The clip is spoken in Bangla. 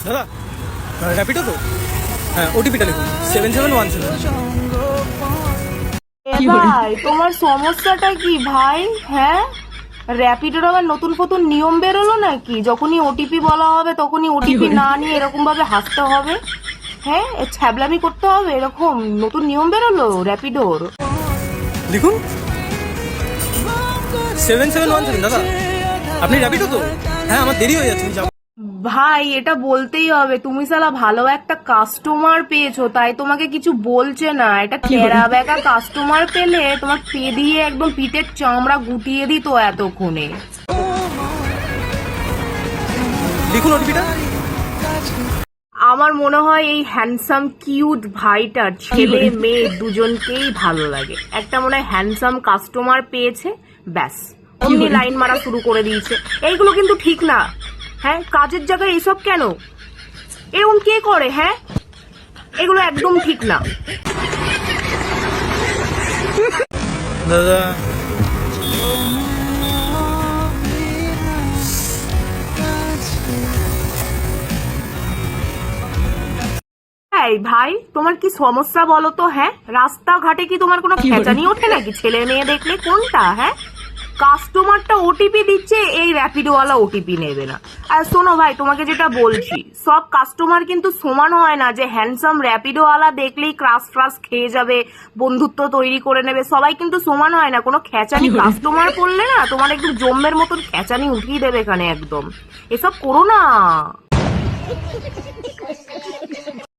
দাদা র্যাপিডো তো? হ্যাঁ, ওটিপিটা লিখুন 7717। ভাই তোমার সমস্যাটা কি ভাই? হ্যাঁ, র্যাপিডোর আবার নতুন নতুন নিয়ম বেরোলো নাকি? যখনই ওটিপি বলা হবে তখনই ওটিপি না নিয়ে এরকম ভাবে হাসতে হবে? হ্যাঁ, ছ্যাবলামি করতে হবে, এরকম নতুন নিয়ম বেরোলো র্যাপিডোর? লিখুন 7717। দাদা আপনি র্যাপিডো তো? হ্যাঁ, আমার দেরি হয়ে যাচ্ছে, আমি যাবো। ভাই এটা বলতেই হবে, তুমি সালা ভালো একটা কাস্টমার পেয়েছো তাই তোমাকে কিছু বলছে না। এটা কেরা বেকা কাস্টমার পেলে তোমার পে দিয়ে একদম পিঠের চামড়া গুটিয়ে দিত এতক্ষণে। লিখুন ওটিপিটা। আমার মনে হয় এই হ্যান্ডসাম কিউট ভাইটার ছেলে মেয়ে দুজনকেই ভালো লাগে। একটা মনে হয় হ্যান্ডসাম কাস্টমার পেয়েছে, ব্যাস অমনি লাইন মারা শুরু করে দিয়েছে। এইগুলো কিন্তু ঠিক না। হ্যাঁ, কাজের জায়গায় এসব কেন? এরকম কে করে? হ্যাঁ, এগুলো একদম ঠিক না। দাদা এই ভাই তোমার কি সমস্যা বলো তো? হ্যাঁ, রাস্তাঘাটে কি তোমার কোনো খেঁচানি ওঠে নাকি ছেলে মেয়ে দেখলে? কোনটা? হ্যাঁ, কাস্টমারটা ওটিপি দিচ্ছে, এই র্যাপিডোওয়ালা ওটিপি নেবে না। আর শোনো ভাই, তোমাকে যেটা বলছি, সব কাস্টমার কিন্তু সমান হয় না যে হ্যান্ডসাম র্যাপিডোওয়ালা দেখলেই ক্রাশ ফ্রাশ খেয়ে যাবে, বন্ধুত্ব তৈরি করে নেবে। সবাই কিন্তু সমান হয় না। কোনো খেঁচানি কাস্টমার পড়লে না তোমার একদম জম্মের মতন খেঁচানি উঠিয়ে দেবে এখানে একদম। এসব করো না।